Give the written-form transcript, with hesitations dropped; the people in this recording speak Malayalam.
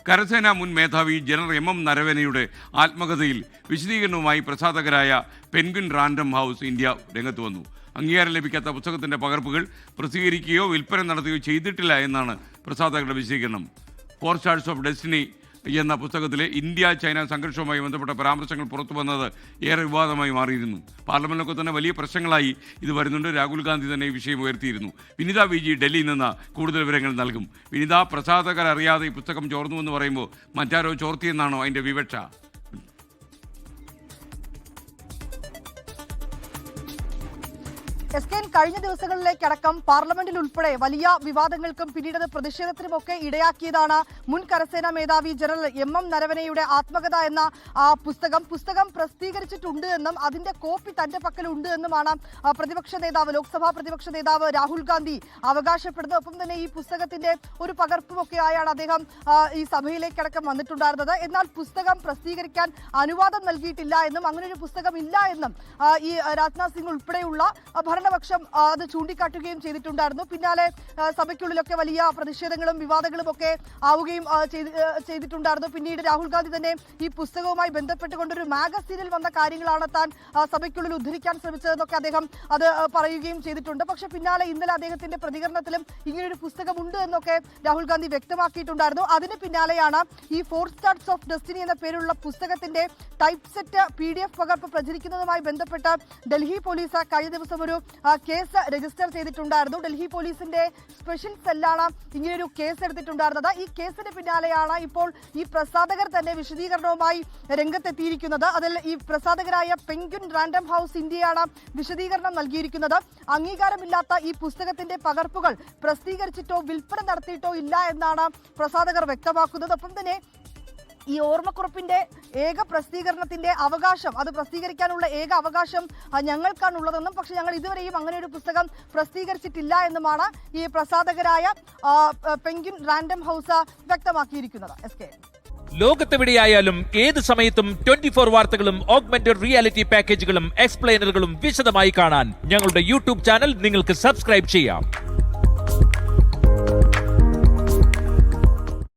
കരസേനാ മുൻ മേധാവി ജനറൽ എം നരവനെയുടെ ആത്മകഥയിൽ വിശദീകരണവുമായി പ്രസാധകരായ പെൻഗ്വിൻ റാൻഡം ഹൗസ് ഇന്ത്യ രംഗത്ത് വന്നു. അംഗീകാരം ലഭിക്കാത്ത പുസ്തകത്തിൻ്റെ പകർപ്പുകൾ പ്രസിദ്ധീകരിക്കുകയോ വിൽപ്പന നടത്തുകയോ ചെയ്തിട്ടില്ല എന്നാണ് പ്രസാധകരുടെ വിശദീകരണം. 4 സ്റ്റാർസ് ഓഫ് ഡെസ്റ്റിനി എന്ന പുസ്തകത്തിലെ ഇന്ത്യ ചൈന സംഘർഷവുമായി ബന്ധപ്പെട്ട പരാമർശങ്ങൾ പുറത്തു വന്നത് ഏറെ വിവാദമായി മാറിയിരുന്നു. പാർലമെന്റിലൊക്കെ തന്നെ വലിയ പ്രശ്നങ്ങളായി ഇത് വരുന്നുണ്ട്. രാഹുൽ ഗാന്ധി തന്നെ ഈ വിഷയം ഉയർത്തിയിരുന്നു. വിനിത വിജി ഡൽഹിയിൽ നിന്ന് കൂടുതൽ വിവരങ്ങൾ നൽകും. വിനിത, പ്രസാധകർ അറിയാതെ ഈ പുസ്തകം ചോർന്നുവെന്ന് പറയുമ്പോൾ മറ്റാരോ ചോർത്തിയെന്നാണോ അതിൻ്റെ വിവക്ഷ? കഴിഞ്ഞ ദിവസങ്ങളിലേക്കടക്കം പാർലമെന്റിൽ ഉൾപ്പെടെ വലിയ വിവാദങ്ങൾക്കും പിന്നീട് പ്രതിഷേധത്തിനുമൊക്കെ ഇടയാക്കിയതാണ് മുൻ കരസേനാ മേധാവി ജനറൽ എം നരവനെയുടെ ആത്മകഥ എന്ന പുസ്തകം പ്രസിദ്ധീകരിച്ചിട്ടുണ്ട് എന്നും അതിന്റെ കോപ്പി തന്റെ പക്കലുണ്ട് എന്നുമാണ് ലോക്സഭാ പ്രതിപക്ഷ നേതാവ് രാഹുൽ ഗാന്ധി അവകാശപ്പെടുന്നത്. ഒപ്പം തന്നെ ഈ പുസ്തകത്തിന്റെ ഒരു പകർപ്പുമൊക്കെ ആയാണ് അദ്ദേഹം ഈ സഭയിലേക്കടക്കം വന്നിട്ടുണ്ടായിരുന്നത്. എന്നാൽ പുസ്തകം പ്രസിദ്ധീകരിക്കാൻ അനുവാദം നൽകിയിട്ടില്ല എന്നും അങ്ങനെ ഒരു പുസ്തകം ഇല്ല എന്നും ഈ രാജ്നാഥ് സിംഗ് ഉൾപ്പെടെയുള്ള ഭരണപക്ഷം അത് ചൂണ്ടിക്കാട്ടുകയും ചെയ്തിട്ടുണ്ടായിരുന്നു. പിന്നാലെ സഭയ്ക്കുള്ളിലൊക്കെ വലിയ പ്രതിഷേധങ്ങളും വിവാദങ്ങളും ഒക്കെ ആവുകയും ചെയ്തിട്ടുണ്ടായിരുന്നു. പിന്നീട് രാഹുൽ ഗാന്ധി തന്നെ ഈ പുസ്തകവുമായി ബന്ധപ്പെട്ടുകൊണ്ടൊരു മാഗസീനിൽ വന്ന കാര്യങ്ങളാണ് താൻ സഭയ്ക്കുള്ളിൽ ഉദ്ധരിക്കാൻ ശ്രമിച്ചതെന്നൊക്കെ അദ്ദേഹം അത് പറയുകയും ചെയ്തിട്ടുണ്ട്. പക്ഷെ പിന്നാലെ ഇന്നലെ അദ്ദേഹത്തിന്റെ പ്രതികരണത്തിലും ഇങ്ങനെയൊരു പുസ്തകമുണ്ട് എന്നൊക്കെ രാഹുൽ ഗാന്ധി വ്യക്തമാക്കിയിട്ടുണ്ടായിരുന്നു. അതിന് പിന്നാലെയാണ് ഈ 4 സ്റ്റാർസ് ഓഫ് ഡെസ്റ്റിനി എന്ന പേരുള്ള പുസ്തകത്തിന്റെ ടൈപ്പ് സെറ്റ് PDF പകർപ്പ് പ്രചരിക്കുന്നതുമായി ബന്ധപ്പെട്ട് ഡൽഹി പോലീസ് കഴിഞ്ഞ ദിവസം ഒരു കേസ് രജിസ്റ്റർ ചെയ്തിട്ടുണ്ടായിരുന്നു. ഡൽഹി പോലീസിന്റെ സ്പെഷ്യൽ സെല്ലാണ് ഇങ്ങനെയൊരു കേസ് എടുത്തിട്ടുണ്ടായിരുന്നത്. ഈ കേസിന് പിന്നാലെയാണ് ഇപ്പോൾ ഈ പ്രസാധകർ തന്നെ വിശദീകരണവുമായി രംഗത്തെത്തിയിരിക്കുന്നത്. അതിൽ ഈ പ്രസാധകരായ പെൻഗ്വിൻ റാൻഡം ഹൗസ് ഇന്ത്യയാണ് വിശദീകരണം നൽകിയിരിക്കുന്നത്. അംഗീകാരമില്ലാത്ത ഈ പുസ്തകത്തിന്റെ പകർപ്പുകൾ പ്രസിദ്ധീകരിച്ചിട്ടോ വിൽപ്പന നടത്തിയിട്ടോ ഇല്ല എന്നാണ് പ്രസാധകർ വ്യക്തമാക്കുന്നത്. ഒപ്പം തന്നെ ഈ ഓർമ്മക്കുറിപ്പിന്റെ ഏക പ്രസിദ്ധീകരണത്തിന്റെ അവകാശം, അത് പ്രസിദ്ധീകരിക്കാനുള്ള ഏക അവകാശം ഞങ്ങൾക്കാണുള്ളതെന്നും പക്ഷെ ഞങ്ങൾ ഇതുവരെയും അങ്ങനെ ഒരു പുസ്തകം പ്രസിദ്ധീകരിച്ചിട്ടില്ല എന്നുമാണ് ഈ പ്രസാധകരായ പെൻഗ്വിൻ റാൻഡം ഹൗസ് വ്യക്തമാക്കിയിരിക്കുന്നത്. ലോകത്തെവിടെയായാലും ഏത് സമയത്തും 24 വാർത്തകളും ഓഗ്മെന്റഡ് റിയാലിറ്റി പാക്കേജുകളും എക്സ്പ്ലെയിനറുകളും വിശദമായി കാണാൻ ഞങ്ങളുടെ YouTube ചാനൽ നിങ്ങൾക്ക് സബ്സ്ക്രൈബ് ചെയ്യാം.